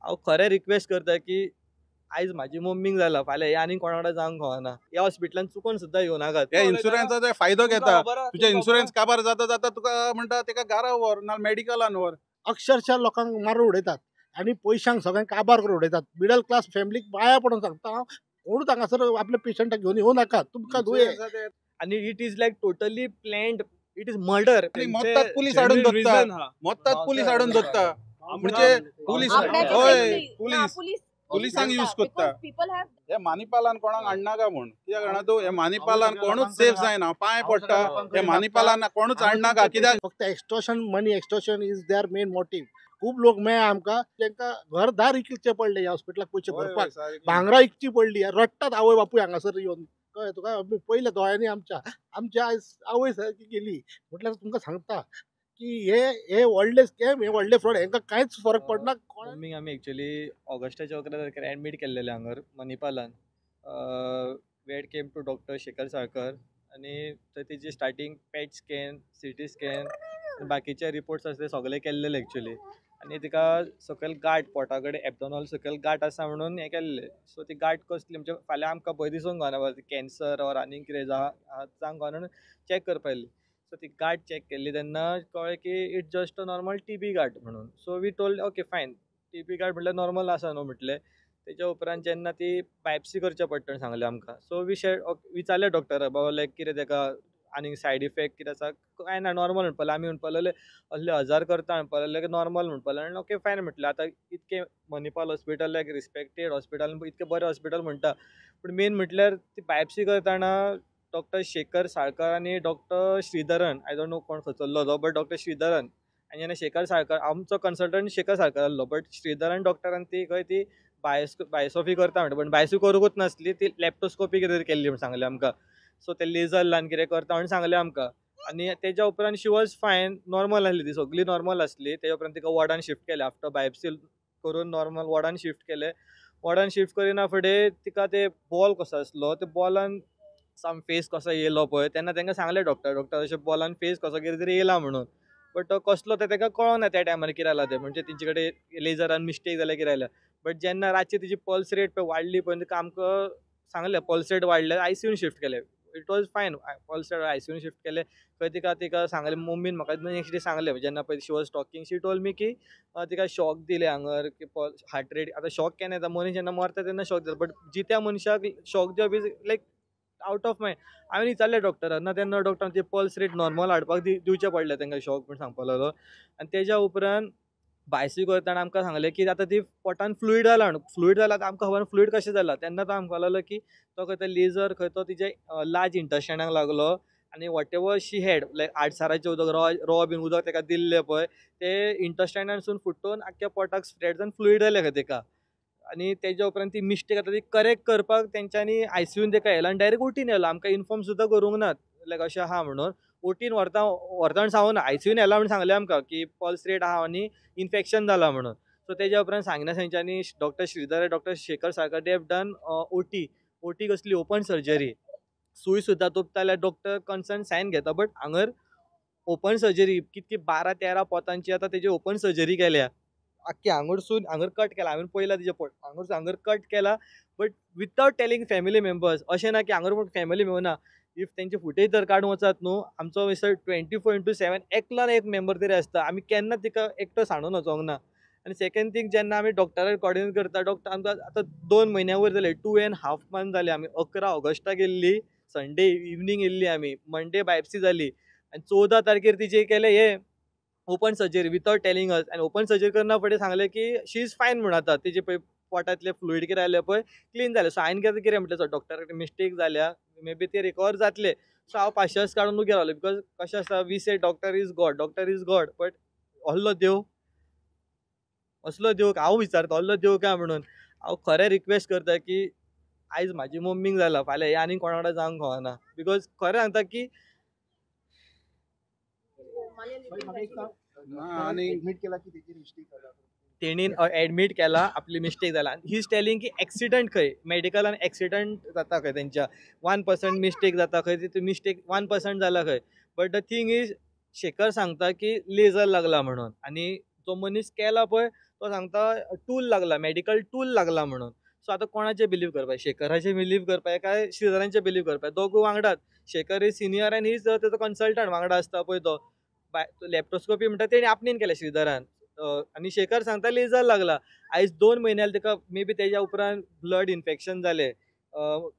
हांव खरें रिक्वेस्ट करता की आयज म्हाजी मम्मीक जाला फाल्यां हे आनी कोणा कडेन जावंक फावना. ह्या हॉस्पिटलान चुकून सुद्दां येवं नाकात. हे इन्शुरन्सचा फायदो घेता. तुझ्या इन्शुरन्स काबार जाता जाता तुका म्हणटा तेका घरा व्हर ना मेडिकलान व्हर. अक्षरशः लोकांक मारून उडयतात आणि पयशांक सगळ्यांक काबार करून उडयतात. मिडल क्लास फॅमिलीक पाया पडून सांगता हांव, कोणूच हांगासर आपल्या पेशंटाक घेवन येवं नाका, तुमकां दुये. आणि it is like totally planned. It is murder. मोत्तात पुलीस हाडून धरता. मोत्तात पुलीस हाडून धरता. म्हणजे पुलीस होय पुलिसांक यूज करता. हे मानिपालान कोणाक हाडनाका म्हण. कित्याक जाणा तूं, हे मानिपालान कोणूच सेफ जायना. पांय पडटा हे मानिपालान कोणूच हाडनाका. कित्याक फक्त extortion money, extortion is their main motive. खूप लोक मेळ्ळा आमकां जेंकां घरदार इकचे पडले ह्या हॉस्पिटलाक पयशे भरपाक, भांगरां इकची पडली, रडटात आवय बापूय हांगासर येवन. कळ्ळें तुका, पयल्या दोळ्यांनी आमच्या आयज आवय सारकी गेली. म्हटल्यार तुमकां सांगता की हे व्हडले स्कॅम, हे व्हडले फ्रॉड, हांकां कांयच फरक पडना. मम्मीक आमी एक्चुअली ऑगस्टाच्या 11 तारखेर एडमीट केल्लेले हांगर मणिपालान. We'd came to doctor Shekhar Salkar आनी थंय तेजी starting PET scan, CT scan, बाकीचे रिपोर्ट्स आसा ते सगळे केल्लेले एक्चुअली. आनी तिका सकयल गांठ पोटा कडेन एबडोमनल सकयल गांठ आसा म्हणून हें केल्लें. सो ती गांठ कसली म्हणजे फाल्यां आमकां भंय दिसूंक गावना कॅन्सर ऑर आनी कितें जावंक गावना म्हणून चॅक करपा येयल्ली. सो ती गांठ चॅक केल्ली तेन्ना कळ्ळें की it's just a normal TB गांठ म्हणून. सो वी टोल्ड ओके फायन, TB गांठ म्हटल्यार नॉर्मल आसा न्हू म्हटलें. तेच्या उपरांत जेन्ना ती बायप्सी करचें पडटा सांगलें आमकां. सो विचारलें डॉक्टरा बाबा लायक कितें ताका आनी सायड इफेक्ट कितें आसा. काय ना नॉर्मल म्हणपाक आमी म्हणपाक लागले असले हजार करता म्हणपाक लागले नॉर्मल म्हणपाक लागले. ओके फायन म्हटलें. आतां इतकें मणिपाल हॉस्पिटल लायक रिस्पेक्टेड हॉस्पिटल, इतकें बरें हॉस्पिटल म्हणटा. पूण मेन म्हटल्यार ती बायप्सी करतना डॉक्टर शेखर साळकर आनी doctor Sreedharan, I don't know कोण खंयचो तो, बट डॉक्टर श्रीधरन आनी जेन्ना शेखर साळकर आमचो कन्सल्टंट शेखर साळकर आसलो, बट श्रीधरन डॉक्टरान ती खंय ती बायोसॉफी करता म्हणटा. पण बायोसॉफी करूंकच नासली, ती लॅप्टोस्कोपी कितें केल्ली म्हण सांगलें आमकां. सो ते लेजर लावन कितें करता म्हणून सांगलें आमकां. आनी तेच्या उपरांत शी वॉज फायन, नॉर्मल आसली ती सगळी नॉर्मल आसली. तेच्या उपरांत तिका वॉर्डान शिफ्ट केलें. आफ्टर बायोप्सी करून नॉर्मल वॉर्डान शिफ्ट केलें. वॉर्डान शिफ्ट करिना फुडें तिका ते बॉल कसो आसलो, ते बॉलान साम फेस कसो येयलो पळय, तेन्ना तांकां सांगलें डॉक्टर अशें बॉलान फेस कसो कितें तरी येयला म्हणून. बट तो कसलो ते ताका कळोना त्या टायमार कितें जालां तें. म्हणजे तेंचे कडेन लेजरान मिस्टेक जाल्यार कितें जाल्यार. बट जेन्ना रातची तिची पल्स रेट पळय वाडली पळय, तिका आमकां सांगलें पल्स रेट वाडल्यार ICUन शिफ्ट केलें. इट वॉज फायन. पल्स रेट ICUन शिफ्ट केलें. खंय तिका सांगलें, मम्मीन म्हाका नेक्स्ट डे सांगलें जेन्ना पळय she was talking, she told me की तिका शॉक दिले हांगर की हार्ट रेट. आतां शॉक केन्ना येता, मनीस जेन्ना मरता तेन्ना शॉक जाता. बट जित्या मनशाक शॉक दिवप is like out of mind. हांवें विचारलें डॉक्टरांना, तेन्ना डॉक्टरान ते पल्स रेट नॉर्मल हाडपाक दिवचें पडलें तांकां शॉक म्हूण सांगपाक लागलो. आनी तेच्या उपरांत बायसी करतना आमकां सांगलें की आतां ती पोटान फ्लुईड जाला म्हणून. फ्लुईड जाला आतां आमकां खबर फ्लुईड कशें जाला. तेन्ना तो आमकां लागलो की तो खंय तो लेजर खंय तो तिच्या लार्ज इंटेस्टायनाक लागलो. आनी वॉट एवर शी हॅड लायक आडसाराचें उदक रॉ बीन उदक ताका दिल्लें पळय, ते इंटेस्टायनानसून फुटून आख्ख्या पोटाक स्प्रेड जावन फ्लुईड जालें खंय ताका. आनी तेच्या उपरांत ती मिस्टेक आतां ती करेक्ट करपाक तेंच्यांनी ICUन ताका व्हेलो आनी डायरेक्ट ओटीन व्हेलो. आमकां इन्फॉर्म सुद्दां करूंक नात लायक अशें आहा म्हणून. ओटीन व्हरता म्हूण सांगूंक ना, ICUन व्हेला म्हूण सांगलें आमकां की पल्स रेट आहा आनी इन्फेक्शन जालां म्हणून. सो तेच्या उपरांत सांगना तेंच्यांनी doctor Shridhar, doctor Shekhar Salkar, they have done OT कसली ओपन सर्जरी. सूय सुद्दां तोपता जाल्यार डॉक्टर कन्सर्न सायन घेता. बट हांगर ओपन सर्जरी कितकी 12-13 पोतांची आतां तेजी ओपन सर्जरी केल्या. आख्खी हांगरसून हांगर कट केला. हांवें पळयलां तिजें पोट हांगर कट केला. But without telling family members. अशें ना की हांगर फॅमिली मेंबर ना. इफ तेंचे फुटेज जर काडून वचत न्हू, आमचो विसर 24/7 एकल्यान एक मेंबर तरी आसता. आमी केन्ना तिका एकटो सांडून वचोंक ना. आनी सेकंड थिंग जेन्ना आमी डॉक्टराक कॉर्डिनेट करता, डॉक्टर आमकां आतां 2 म्हयन्या वयर जाले, 2.5 मंथ जाले. आमी 11 ऑगस्टाक गेल्ली, संडे इवनिंग येयल्ली आमी, मंडे बायप्सी जाली आनी 14 तारखेर तिचे केले हे open surgery without telling us. आनी ओपन सर्जरी करना फुडें सांगलें की शी इज फायन म्हणून. आतां तेजे पळय पोटांतले फ्लुईड कितें जालें पळय क्लीन जालें. सो हांवें कितें म्हटलें डॉक्टराक मिस्टेक जाल्या, मे बी ते रिकवर जातले. सो हांव पाशयस काडून उगे रावलो. बिकॉज कशें आसा, we say doctor is God. But असलो देव हांव विचारता असलो देव काय म्हणून. हांव खरें रिक्वेस्ट करता की आयज म्हाजी मम्मीक जाला फाल्यां हे आनी कोणा कडेन जावंक फावना. बिकॉज खरें सांगता की तेणी एडमीट केला, आपली मिस्टेक जाला. ही इज टेलिंग की एक्सिडंट खंय मेडिकलान एक्सिडंट जाता खंय तेंच्या 1% मिस्टेक जाता खंय, ती मिस्टेक 1% जाला खंय. But the thing is Shekhar सांगता की लेजर लागला म्हणून. आनी जो मनीस केला पळय तो सांगता टूल लागला, मेडिकल टूल लागला म्हणून. सो आतां कोणाचें बिलीव करपाचें? शेखराचें बिलीव करपाचें काय श्रीधरांचें बिलीव करपाचें? दोगूय वांगडाच. शेखर इज सिनियर आनी इज तेजो कन्सल्टंट वांगडा आसता पळय तो. लॅप्रोस्कोपी म्हणटा तेणी आपणेन केल्या श्रीधरान. आनी शेखर सांगता लेजर लागला. आयज 2 म्हयने जाले ताका मे बी तेज्या उपरांत ब्लड इन्फेक्शन जालें.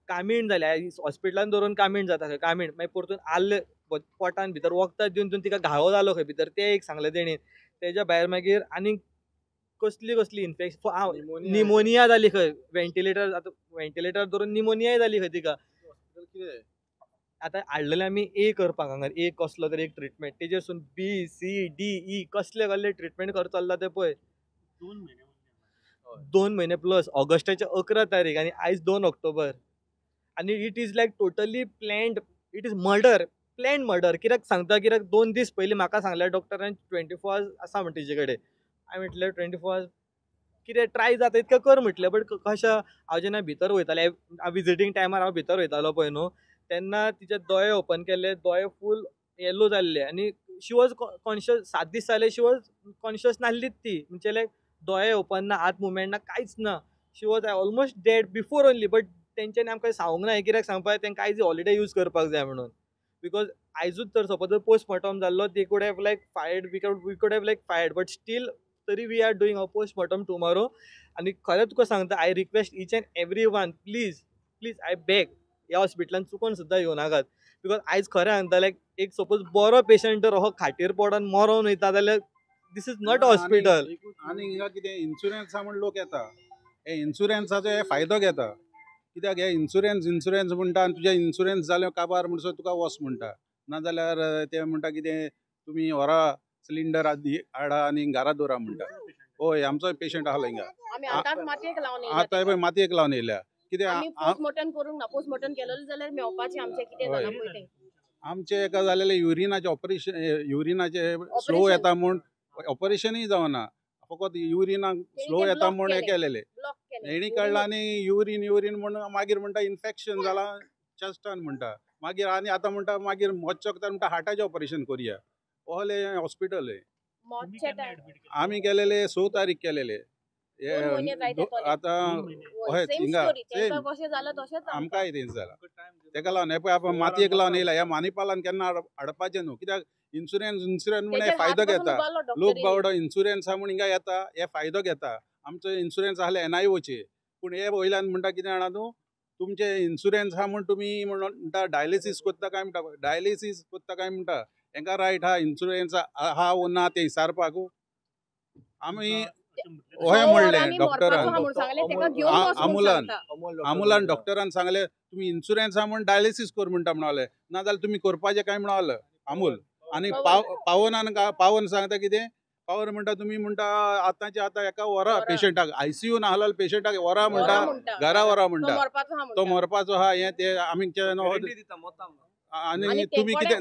कामीण जालें. आयज हॉस्पिटलान दवरून कामीण जाता खंय कामीण. मागीर परतून आल्ले पोटान भितर वखदां दिवन तिका घावो जालो खंय भितर तें एक सांगलें तेणीन. तेज्या भायर मागीर आनीक कसली इन्फेक्शन निमोनिया जाली खंय. वेंटिलेटर धरून निमोनियाय जाली खंय तिका. आतां हाडलेले आमी ए करपाक हांगा ए कसलो तरी एक ट्रिटमेंट तेजेरसून बी सी डी ई कसले ट्रिटमेंट खर्च चल्ला ते पळय. 2 म्हयने प्लस ऑगस्टाचे 11 तारीख आनी आयज 2 ऑक्टोबर. आनी it is like totally planned. It is murder, planned murder. कित्याक सांगता कित्याक 2 दीस पयलीं म्हाका सांगल्या डॉक्टरान 24 hours आसा म्हण तिचे कडेन. हांवें म्हटलें 24 hours कितें ट्राय जाता इतकें कर म्हटलें. बट कशें हांव जेन्ना भितर वयतालें विजिटींग टायमार हांव भितर वयतालो पळय न्हू तेन्ना तिचे दोळे ओपन केले. दोळे फूल येलो जाल्ले आनी शी वॉज कॉन्शियस. 7 दीस जाले शी वॉज कॉन्शियस नासलीच ती. म्हणजे लायक दोळे ओपन ना, हात मुवमेंट ना, कांयच ना. She was almost dead before only. But तेंच्यांनी आमकां सांगूंक ना कित्याक सांगपाक तेंकां आयज हॉलिडे यूज करपाक जाय म्हणून. बिकॉज आयजूच तर सपोज पोस्टमॉर्टम जाल्लो they could have like fired we could have like fired. But still तरी we are doing a postmortem tomorrow. आनी खरें तुका सांगता I request each and every one please please I beg ह्या हॉस्पिटलान चुकून सुद्दां येवनाकात. बिकॉज आयज खरें सांगता लायक एक सपोज बरो पेशंट जर हो खाटीर पडोन मरोन वयता जाल्यार दीस इज नॉट हॉस्पिटल. आनी हिंगा कितें इन्शुरन्स म्हण लोक येता. हे इन्शुरन्साचो फायदो घेता. कित्याक हे इन्शुरन्स म्हणटा आनी तुजें इन्शुरन्स जालें काबार म्हणसर तुका वस म्हणटा. नाजाल्यार ते म्हणटा कितें तुमी व्हरा सिलिंडर हाडा आनी घरा दवरा म्हणटा. हय आमचो पेशंट आसलो हिंगा. आतां पळय मातयेक लावन येयल्या. कितें पोस्टमॉर्टम करूंक ना. पोस्टमॉर्टम केलेलो जाल्यार मेवपाचें आमचें कितें जालां पळय तें. आमचें एका जालेलें युरिनाचें ऑपरेशन. युरिनाचें स्लो येता म्हूण ऑपरेशनूय जावना. फकत युरिनाक स्लो येता म्हूण हें केलेलें. हेणी कळ्ळां आनी युरीन म्हूण मागीर म्हणटा इन्फेक्शन जालां चेस्टान म्हणटा. मागीर आनी आतां म्हणटा मागीर मोच्चोक म्हणटा हार्टाचें ऑपरेशन करुया. असलें हॉस्पिटल आमी केलेले 6 तारीख केलेले. आतां हिंगा आमकांय तेंच जाला. तेका लागून हे पळय आपण मातयेक लावन येयला. ह्या मानिपालान केन्ना हाडपाचें न्हू. कित्याक इन्शुरन्स म्हूण हे फायदो घेता. लोक बावडो इन्शुरन्स आहा म्हूण हिंगा येता हे फायदो घेता. आमचो इन्शुरन्स आहले NIOचे. पूण हे वयल्यान म्हणटा कितें जाणा तूं तुमचे इन्शुरन्स आहा म्हूण तुमी म्हणटा डायलिसीस कोत्ता काय म्हणटा. डायलिसीस कोत्ता काय म्हणटा. हेंका रायट आहा इन्शुरन्स आहा वो ना ते विचारपाक. आमी हय म्हणलें डॉक्टरान अमोलान डॉक्टरान सांगलें तुमी इन्शुरन्स आहा म्हूण डायलिसीस कर म्हणटा म्हणाले. नाजाल्यार तुमी करपाचें काय म्हणाले अमोल. आनी पावन सांगता कितें पावन म्हणटा तुमी म्हणटा आतांचे आतां एका व्हरा पेशंटाक ICU ना आहलेल्या पेशंटाक व्हरा म्हणटा घरा व्हरा म्हणटा. तो मरपाचो आहा हें ते आमी आनी तुमी कितें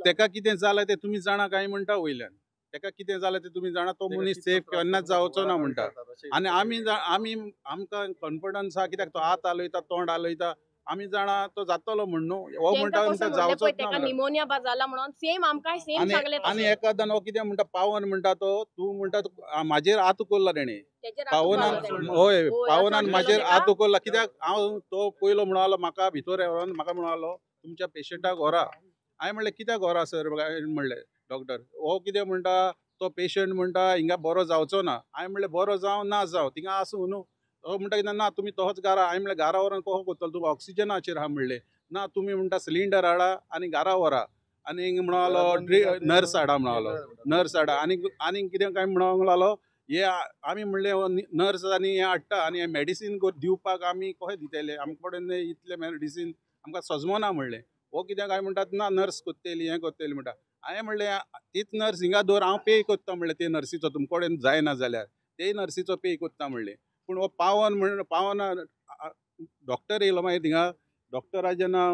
तेका कितें जालें तें तुमी जाणा काय म्हणटा वयल्यान. तेका कितें जालें तें तुमी जाणा. तो मनीस सेफ केन्नाच जावचो ना म्हणटा. आनी आमी आमकां कॉन्फिडन्स आहा कित्याक तो हात हालयता तोंड हालयता. आमी जाणा तो जातलो म्हण न्हू. हो म्हणटा जावचोच ना. निमोनिया जाला म्हणून सेम आमकांय सेम सांगलें. आनी एकादान हो कितें म्हणटा पावन म्हणटा तो तूं म्हणटा म्हाजेर हात उखल्ला तेणें. पावनान हय पावनान म्हाजेर हात उखल्ला. कित्याक हांव तो पयलो म्हणलो म्हाका भितर व्हरोन म्हाका म्हणलो तुमच्या पेशंटाक व्हरा. हांवें म्हणलें कित्याक व्हरा सर म्हणलें डॉक्टर. हो कितें म्हणटा तो पेशंट म्हणटा हिंगा बरो जावचो ना. हांवें म्हणलें बरो जावं ना जावं थिंगा आसूं न्हू. तो म्हणटा कितें ना तुमी तोच घरा. हांवें म्हणलें घरा व्हरोन कहो कोत्तलो तूं ऑक्सिजनाचेर आहा म्हणलें. ना तुमी म्हणटा सिलिंडर हाडा आनी घरा व्हरा. आनी म्हणलो नर्स हाडा म्हणलो. नर्स हाडा आनी कितें काय म्हणूंक लागलो हे आमी म्हणलें नर्स आनी हें हाडटा आनी हें मेडिसीन दिवपाक आमी कशें दितले. आमचे कडेन इतलें मेडिसीन आमकां सजमना म्हणलें. हो कितें काय म्हणटात ना नर्स कोत्तेली हें कोत्तेली म्हणटा. हांवें म्हणलें तीच नर्स हिंगा दवर हांव पे कोत्ता म्हणलें ते नर्सीचो तुमचे कडेन जायना जाल्यार ते नर्सीचो पे कोत्ता म्हणलें. पूण हो पावन डॉक्टर येयलो मागीर थिंगा. डॉक्टरा जेन्ना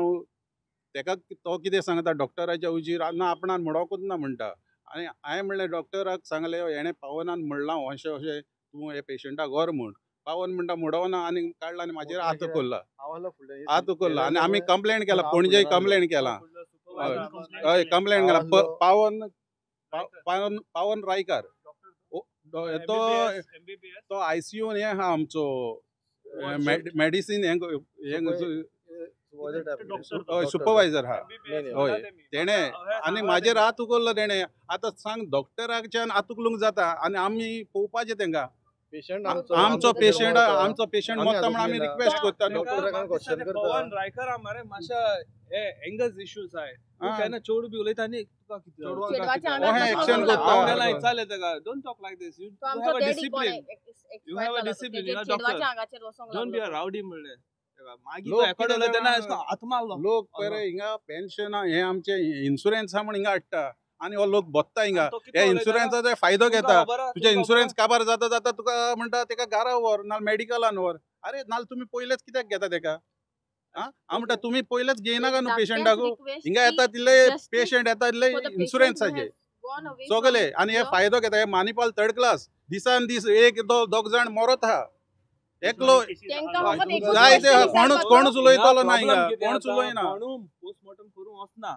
तेका तो कितें सांगता डॉक्टराच्या उजीर ना आपणान म्हणोकूच ना म्हणटा. आनी हांवें म्हणलें डॉक्टराक सांगलें हेणें पावनान म्हणलां अशें अशें तूं हे पेशंटाक व्हर म्हूण. पावन म्हणटा म्हणोना आनी काडला आनी म्हाजेर हात उखल्ला आनी आमी कंप्लेंट केला. पणजे कंप्लेंट केला. हय कंप्लेंट केला. पावन रायकार तो ICU हे हा आमचो मेडिसिन सुपरवायझर हा होय तेणे आणि माझे रात उगवलं तेणे आता सांग डॉक्टराच्यान आतुकलूंक जाता आणि आम्ही पोवपाचे तेंका पेशंट आमचो पेशंट मोता म्हणून आम्ही रिक्वेस्ट करता पवन रायकर आमरे माशा हे एंगल्स इश्यूज आहे तू केन्ना चोड बी उलयता न्ही तुका किती चेडवाच्या हो, हे आंगात action बसून करता. लागला. हांवें चाले तेका don't talk like this you तो आमचो हॅव अ daddy डिसिप्लिन कोण आहे? You have a expire discipline, झाला. you are चेडवाच्या doctor. आंगाचेर वचोंक डोंट बी अ लागलो. रावडी म्हणले मागीर लोक तो एकोड कितें तेन्ना जाणा, हात मारलो लोक पळय हिंगा पेन्शन हे आमचे इन्शुरन्स हा म्हण हिंगा हाडटा आणि हो लोक बसता हिंगा तो कितलो हे उलयता? इन्शुरन्साचो फायदो तुमकां घेता खबर आहा, तुझे तुमकां इन्शुरन्स काबार जाता जाता तुका म्हणटा तेका घरा व्हर नाल्यार मेडिकलान व्हर अरे नाल्यार तुम्ही पयलेच कित्याक घेता तेका हां हांव म्हणटा तुम्ही पयलेच घेयनाका न्हू पेशंटाक हिंगा येता तिल्ले पेशंट येता तिल्ले इन्शुरन्साचे सगळे आणि हे फायदो घेता हे मानिपाल थर्ड क्लास दिसान दीस एक दोग जाण मरत आहा एकलो जाय ते कोणूच उलयतलो ना हिंगा कोणूच उलयना पोस्टमॉर्टम करूंक वचना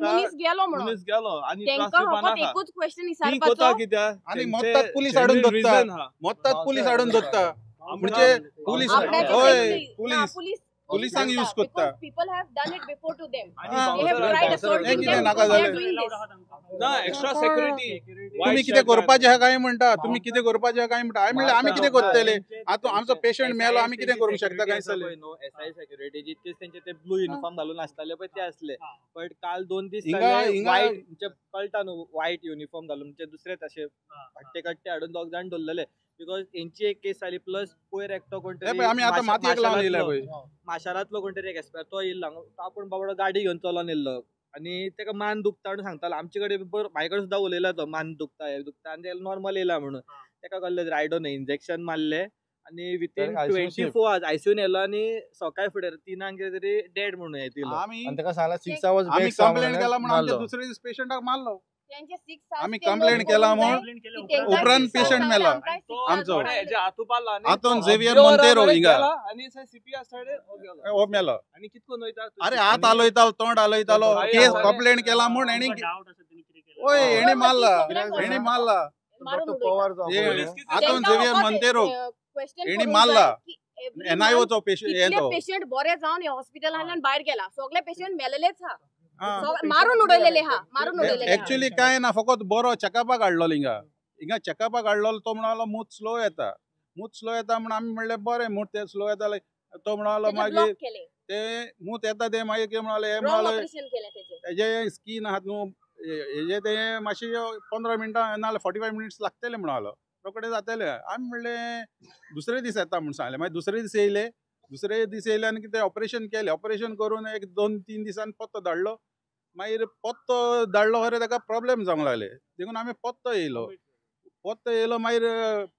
मनीस गेलो म्हणून मनीस गेलो आणि तेंका त्रास फकत दिवनाका. एकूच क्वेश्चन ती कोता विचारपाचो कित्याक आणि तेंचे मोत्तात पुलीस हाडून genuine धरता. reason हा. मोत्तात पुलीस हाडून धरता म्हणजे पुलीस आपल्याची होय safety- पुलीस पुलीस पुलिसांक यूज करता people have done it before to them. आणि हा. They have bouncer tried आहे. assaulting हे कितें them नाका because they are जालें. doing this. ना एक्स्ट्रा सिक्युरिटी तुम्ही कितें करपाचे आहा काय म्हणटा तुम्ही कितें करपाचे आहा काय म्हणटा हांवें म्हणलें आमी कितें करतले आतां आमचो पेशंट मेलो आमी कितें करूंक शकता काय जालें SI सेक्युरिटी जितकेच त्यांचे ते ब्लू युनिफॉर्म घालून असताले पळय ते असले बट काल 2 दीस हिंगा- व्हाईट म्हणजे कळटा न्हू व्हाईट युनिफॉर्म घालून म्हणजे दुसरेच असे हट्टे कट्टे हाडून दोग जाण दवरलेले बिकॉज यांची एक केस जाली प्लस पयर एकटो हे कोणतरी पळय आमी आतां मातयेक लावन येयल्या पळय माशारांतलो कोणतरी एक एक्सपायर तो येयला तो आपूण बाबडो गाडी घेवन चलोन येयल्लो आणि तेका मान दुखता म्हणून सांगतालो आमचे कडेन म्हाजे कडेन सुद्दां उलयला तो मान दुखता हे दुखता आनी ते नॉर्मल येयला म्हणून तेका कळलें आय डोंट नो इंजेक्शन मारले आणि विथीन तर ICU 24 hours आयसीयून येयलो आणि सकाळी फुडें 3 कितें तरी डेड म्हणून येतिलो आमी आणि ताका सांगला 6 hours आमी bed सांग कंप्लेंट केला म्हणून मारलो. आमच्या दुसरे दीस पेशंटाक मारलो त्यांचे 6 hours आमी ते लोक complaint केला करून म्हणून जाय, की तेंकां उपरांत 6 hours patient सांगले, मेला. आमकांय 6 hours आमचो. सांगले. हेजे हातू पाला आणि हातून तो Xavier observer Montero आमरे हिंगा. गेला आणि CPR साइडे गेलो हो मेलो आणि कितको नयता अरे हात हालयतालो तोंड हालयतालो केस कंप्लेंट केला म्हूण हेणी ओय हेणी मारला हेणी मारला मारून डॉक्टर उडयता. पवार जावं हे पडलें. हातून तेंकां Xavier फकत, Montero question हेणी करून मारला. जाय की every NIO month चो पेशंट हे कितले तो पेशंट बरे जावन हे हॉस्पिटलांतल्यान भायर गेला सगळे पेशंट मेलेलेच हा हा. मारून उडयलेले हा मारून उडयलेले हा. एक्चुअली काय ना फकत बरो चेकअपाक हाडलो हिंगा चेकअपाक हाडलो तो म्हणालो मूत स्लो येता म्हणून आमी म्हणलें बरें मूत ते स्लो येता तो म्हणालो तेचे मागीर block केले ते मूत येता ते मागीर कितें म्हणाले हे रॉंग म्हणाले ऑपरेशन केले तेचे हेजे स्कीन आहात न्हू हेजे ते मातशे 15 मिनटां नाल्यार 45 मिनिट्स लागतले म्हणालो रोखडे जातले आमी म्हणलें दुसरे दीस येता म्हूण सांगलें मागीर दुसरे दीस येयले आनी कितें ऑपरेशन केलें ऑपरेशन करून एक 2-3 दिसान पत्तो धाडलो मागीर पत्तो धाडलो खरें ताका प्रॉब्लेम जावंक लागले देखून आमी पत्तो येयलो मागीर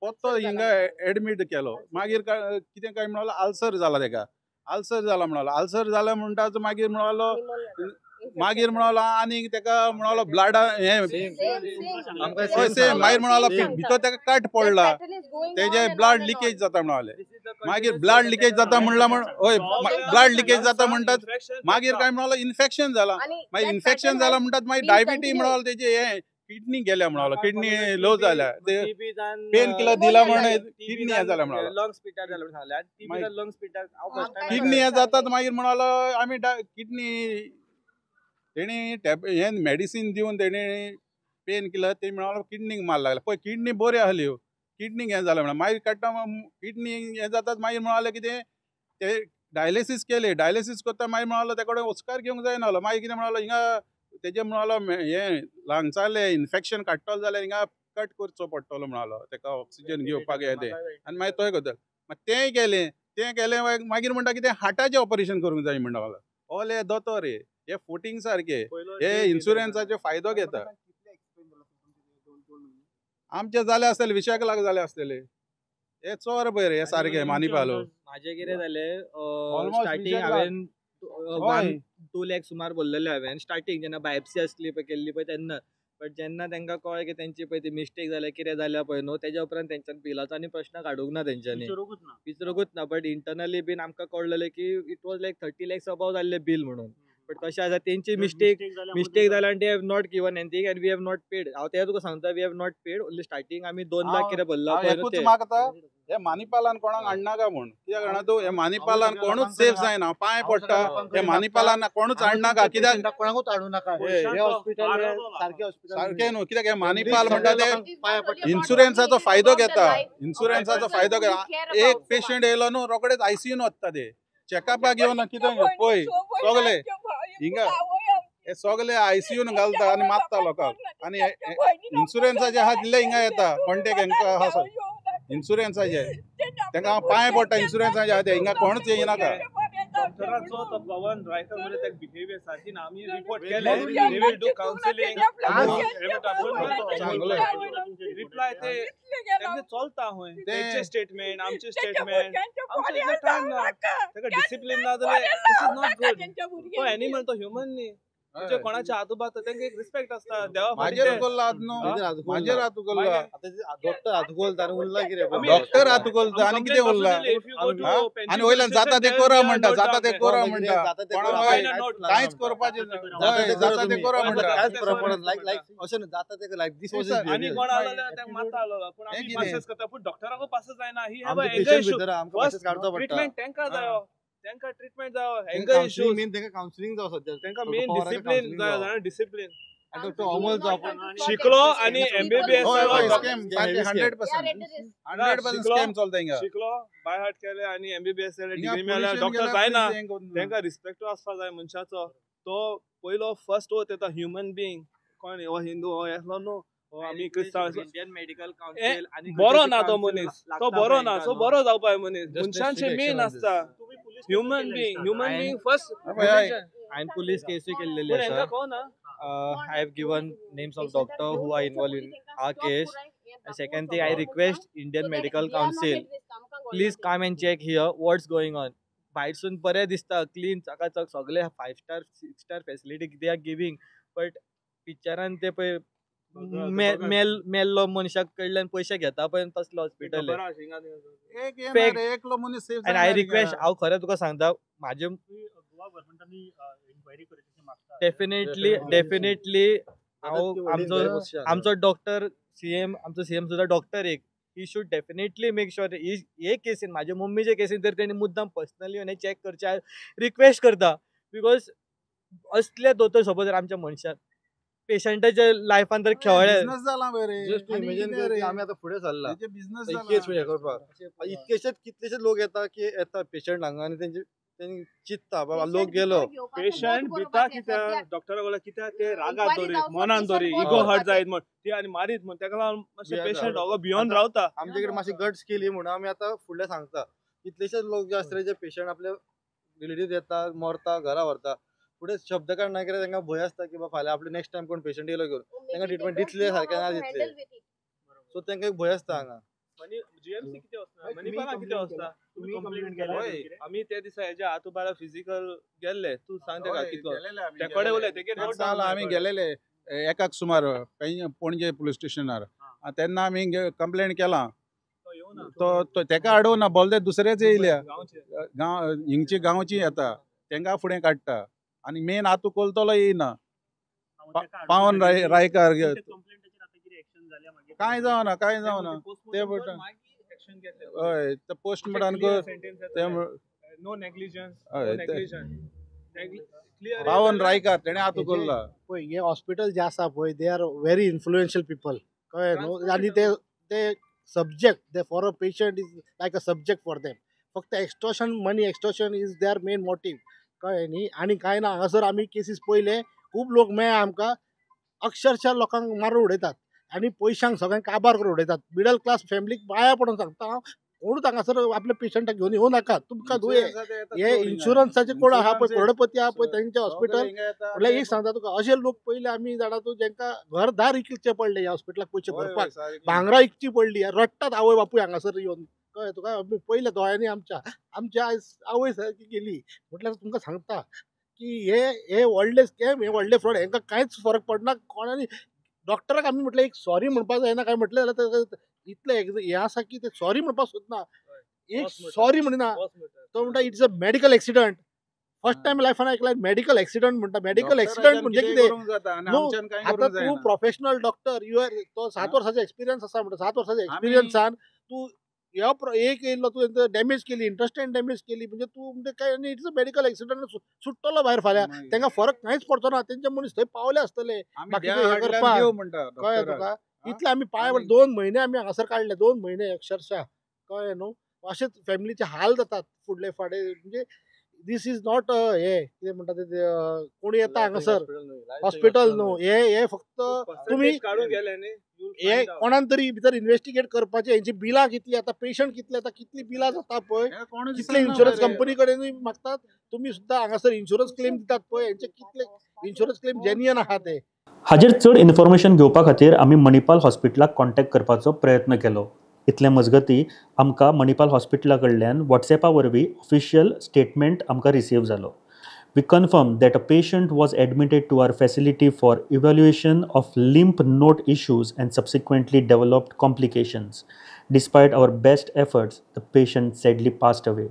पत्तो हिंगा एडमीट केलो मागीर कितें काय म्हणालो आल्सर जाला ताका आल्सर जाला म्हणटाच मागीर म्हणालो आनी ताका म्हणालो ब्लड हे सेम मागीर म्हणालो भितर ताका कट पडला तेजे ब्लड लिकेज जाता म्हणाले मागीर ब्लड लिकेज जाता म्हणला हय ब्लड लिकेज जाता म्हणटात मागीर काय म्हणालो इन्फेक्शन जाला मागीर इन्फेक्शन जाला म्हणटात मागीर डायबिटी म्हणालो तेजे हे किडनी गेल्या म्हणालो किडनी लो जाल्या ते पेन किलर दिला म्हण किडनी हे जाल्या म्हणालो लंग्स पिटार जाले म्हणून सांगले टीबी लंग्स पिटार किडनी हे जातात मागीर म्हणालो आमी किडनी तेणी हे मेडिसीन दिवन तेणी पेन किलर ते म्हणालो किडनीक मार लागला पळय किडनी बऱ्यो आहल्यो किडनीक हें जालें म्हणून मागीर काडटा किडनी हें जातात मागीर म्हणालें कितें ते डायलिसीस केले डायलिसीस करता मागीर म्हणालो तेका कडेन वचकार घेवंक जायनाहलो मागीर कितें म्हणालो हिंगा तेजे म्हणालो हें लांगसाले इन्फेक्शन काडटलो जाल्यार हिंगा कट करचो पडटलो म्हणालो तेका ऑक्सिजन घेवपाक हें तें आनी मागीर तोय करता तें केलें मागीर म्हणटा कितें हार्टाचें ऑपरेशन करूंक जाय म्हणटालो ओले दोतोर हे फुटींग सारके हे इन्शुरन्साचो फायदो घेता आमचे जाले आसतले 20 लाख जाले आसतले हे चोर पळय रे हे सारके मानिपालो माझे कितें जालें Almost स्टार्टींग 20 लाख. हांवें हय. 2 लाख सुमार बोललेले हांवें स्टार्टींग जेन्ना बायप्सी आसली पळय केल्ली पळय तेन्ना बट जेन्ना तांकां कळ्ळें की तेंची पळय ती मिस्टेक जाल्या कितें जाल्या पळय न्हू तेज्या उपरांत तेंच्यानी बिलाचो आनी प्रश्न काडूंक ना तेंच्यांनी विचारूंकूच ना बट इंटरनली बीन आमकां कळलेलें की it was like 30 lakhs above जाल्लें बील म्हणून बट कशें आसा तेंची मिस्टेक जाल्या आनी they have not given anything and we have not paid. हांव तें तुका सांगता, we have not paid. Only starting आमी 2 लाख कितें भरला पळय न्हू एकूच ते. मागता हे मानिपालान कोणाक हाडनाका म्हूण. कित्याक जाणा तूं, हे मानिपालान कोणूच सेफ जायना. पांय पडटा हे मानिपालान कोणूच हाडनाका. कित्याक कोणाकूच हाडू नाका. हे हॉस्पिटल सारखे हॉस्पिटल सारखें न्हू. कित्याक हे मानिपाल म्हणटा ते इन्शुरन्साचो फायदो घेता. इन्शुरन्साचो फायदो घेता. एक पेशंट येयलो न्हू रोखडेच आयसीयून वचता ते. चॅकअपाक घेवन कितें पळय सगळे हिंगा हे सगळे आयसीयून घालता आनी मारता लोकांक. आनी इन्शुरन्साचे आहा दिले हिंगा येता कॉन्टेक्ट हांकां आहा इन्शुरन्साचे. तांकां पांय पडटा इन्शुरन्साचे आहा ते. हिंगा कोणूच येयनाका. डॉक्टराचो तो पवन रायकर म्हणजे त्या बिहेवियर सारखी ना. आम्ही रिपोर्ट केले. They will do counselling. Reply ते तेंचे चलता होय. तेंचे स्टेटमेंट आमचे स्टेटमेंट आमचे इतले टाइम ना. ताका डिसिप्लिन ना जाल्यार दिस इज नॉट गुड. तो एनिमल तो ह्युमन न्ही. म्हणजे कोणाच्या आजूबाजू तांकां एक रिस्पेक्ट आसता. देवा माजेर उगोल्ला न्हू. माजेर हात उगोल्ला. डॉक्टर हात उगोलता आनी उरला कितें. डॉक्टर हात उगोलता आनी कितें उरला. आनी वयल्यान जाता ते करा म्हणटा. जाता ते करा म्हणटा. कांयच करपाचें ना. जाता ते करा म्हणटा. अशें न्हू जाता ते लायक दीस वॉज आनी कोण आलो जाल्यार ताका मारता आलो. पूण आमी कितें? पासेस करता. पूण डॉक्टराकूय पास जायना. ही हॅव आमचे एंगर पेशंट इशू. भितर आमकां पासेस काडचो पडटा. ट्रीटमेंट तांकां जायो. तांकां ट्रीटमेंट जायो. एंगर इशू मेन तांकां काउन्सिलिंग जावं सद्या. तांकां मेन डिसिप्लिन जाय जाणा. डिसिप्लिन डॉक्टर अमोल जो आपण शिकलो आनी एमबीबीएस होय, होय, जालो. स्कॅम सारकें 100% 100% स्कॅम चलता हिंगा. शिकलो बाय हार्ट केले आनी एमबीबीएस केले. हिंगा डिग्री मेळ्ळ्यार pollution डॉक्टर गेल्यार जायना. police हें करून तांकां रिस्पेक्ट आसपा जाय मनशाचो. तो पयलो फर्स्ट वत येता ह्युमन बीइंग. कोण हो हिंदू हो येसलो न्हू. हो आमी क्रिस्तांव. इंडियन मेडिकल काउन्सिल आनी बरो ना तो मनीस. तो बरो ना. सो बरो जावपाक मनीस. मनशांचे मेन आसता. Human being first. हांवें पुलीस केसूय केल्लेली पूण आसा. हांकां कोना. I have given names of doctor who are involved in our case. And second thing, I request Indian Medical Council, please come and check here what's going on. भायरसून बरें दिसता clean चकाचक सगळे 5 star 6 star facility they are giving. But पिक्चरान ते पळय मेल्लो मनशाक कडल्यान पयशे घेता पळय तसलो हॉस्पिटल. एक येणार एकलो मनीस सेफ एंड आय रिक्वेस्ट, हांव खरें तुका सांगता म्हाजे डेफिनेटली आमचो डॉक्टर सीएम सुद्धा डॉक्टर एक ही शूड डेफिनेटली मेक शुअर हे केसीन माझ्या मम्मीच्या केसीन तर त्यांनी मुद्दाम पर्सनली येवन चेक करचे रिक्वेस्ट करता. बिकॉज असले दोतोर सपोज जर आमच्या मनशाक पेशंटाच्या लायफान तर खेळ्ळे जस्ट इमेजिन कर आम्ही आता पुढे चालला केस हे करपाक इतकेशेच कितलेशेच लोक येता की येता पेशंट हांगा आनी त्यांनी चित्ता बाबा लोक गेलो पेशंट भिता कित्याक डॉक्टरा कडल्यान कित्याक ते रागात दवरीत मनान दवरीत इगो हर्ट जायत म्हण ती आनी मारीत म्हण ताका लागून मातशे पेशंट हो भियोन रावता. आमचे कडेन मातशी गट्स केली म्हणून आमी आतां फुडलें सांगता. कितलेशेच लोक जे आसतले जे पेशंट आपले रिलेटिव्ह येता मरता घरा व्हरता पुढे शब्द काड ना कित्याक तांकां भंय आसता की बाबा फाल्यां आपले नेक्स्ट टायम कोण पेशंट येयलो घेवन तांकां ट्रिटमेंट दितले सारकें ना दितले सो तांकां एक भंय आसता हांगा. जीएमसी किती वाजता मणिपाला किती वाजता तुम्ही कंप्लेंट केली आम्ही त्या दिसा हेच्या आतुबाला फिजिकल गेल्ले तू सांग तेका कितलो तेकडे उलय तेगे नोट जाला आमी गेलेले एकाक सुमार पणजे पुलीस स्टेशनार तेन्ना आमी कंप्लेंट केला तो तेका अडवना बोलते दुसरेच येयल्या गांव हिंगची गांवची येता तेंका फुडें काडटा आनी मेन आतू कोलतलो येयना पावन रायकार काय जावना ते बट हय ते पोस्टमॉर्टम कर नो नेग्लिजन्स पावन रायकार तेणे आतू कोल्ला पळय हे हॉस्पिटल जे आसा पळय they are very influential people कळ्ळें न्हू आनी ते subject they for a patient is like a subject for them फक्त extortion is their main motive कळ्ळें न्ही आनी कांय ना हांगासर आमी केसीस पयले खूब लोक मेळ्ळा आमकां अक्षरशः लोकांक मारून उडयतात आनी पयशांक सगळ्यांक काबार करून उडयतात. मिडल क्लास फॅमिलीक पांया पडून सांगता हांव कोणूच हांगासर आपल्या पेशंटाक घेवन येवं नाका तुमकां हे इन्शुरन्साचे कोण आहा पळय करोडपती आहा पळय तेंचे हॉस्पिटल म्हटल्यार एक सांगता तुका अशे लोक पयले आमी जाणा तूं जेंकां घरदार इकचे पडले ह्या हॉस्पिटलाक पयशे भरपाक भांगरां इकची पडली रडटात आवय बापूय हांगासर येवन कळ्ळें तुका पयले दोळ्यांनी आमच्या आवय सारकी गेली म्हटल्यार तुमकां सांगता की हे व्हडले स्कॅम हे व्हडले फ्रॉड हांकां कांयच फरक पडना कोणानी डॉक्टराक आमी म्हटलें एक सॉरी म्हणपाक जायना काय म्हटलें जाल्यार इतलें हें आसा की ते सॉरी म्हणपाक सोदना एक सॉरी म्हणना तो म्हणटा it's a medical accident first time लायफान ऐकलाय मेडिकल ऍक्सिडेंट म्हणटा. मेडिकल ऍक्सिडेंट म्हणजे कितें? नो, आता तू प्रोफेशनल डॉक्टर, यू आर तो 7 वर्सांचो एक्सपिरियन्स आसा म्हणटा. 7 वर्सांच्या एक्सपिरियन्सान तू एक येयलो, तू डॅमेज केली, इंटरेस्टेड डॅमेज केली, म्हणजे तू म्हणजे काय, इट्स अ मेडिकल ऍक्सिडेंट, सुट्टलो भायर फाल्यां. तांकां फरक कांयच पडचो ना. तेंचे मनीस थंय पावले आसतले बाकीचे हे करपाक. कळ्ळें तुका? इतले आमी पांय 2 म्हयने आमी हांगासर काडले, 2 म्हयने अक्षरशः. कळ्ळें न्हू? अशेंच फॅमिलीचे हाल जातात फुडले फाडे. म्हणजे दीस इज नॉट हे कितें म्हणटा ते, कोणी येता हांगासर हॉस्पिटल न्हू, हे फक्त तुम्ही काढून गेले न्ही, हे कोणान तरी भितर इन्व्हेस्टिगेट करपाचे. हेंची बिलां कितली आता, पेशंट कितले आता, कितली बिलां जाता पळय, कितले इन्शुरन्स कंपनी कडेनूय मागतात. तुम्ही सुद्धा हांगासर इन्शुरन्स क्लेम दितात पळय, हेंचे कितले इन्शुरन्स क्लेम जेन्युइन आहा ते. हाजेर चड इन्फॉर्मेशन घेवपा खातीर आमी मणिपाल हॉस्पिटलाक कॉन्टॅक्ट करपाचो प्रयत्न केलो. इतले मजगती आमकां मणिपाल हॉस्पिटला कडल्यान वॉट्सॅपा वरवीं ऑफिशियल स्टेटमेंट आमकां रिसीव जालो. We confirm that a patient was admitted to our facility for evaluation of lymph node issues and subsequently developed complications. Despite our best efforts, the patient sadly passed away.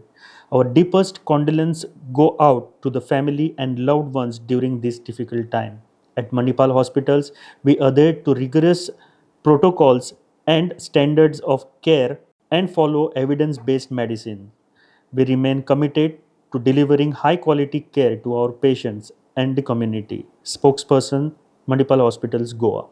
Our deepest condolences go out to the family and loved ones during this difficult time. At Manipal Hospitals, we adhere to rigorous protocols and standards of care and follow evidence-based medicine. We remain committed to delivering high-quality care to our patients and the community. Spokesperson, Manipal Hospitals, Goa.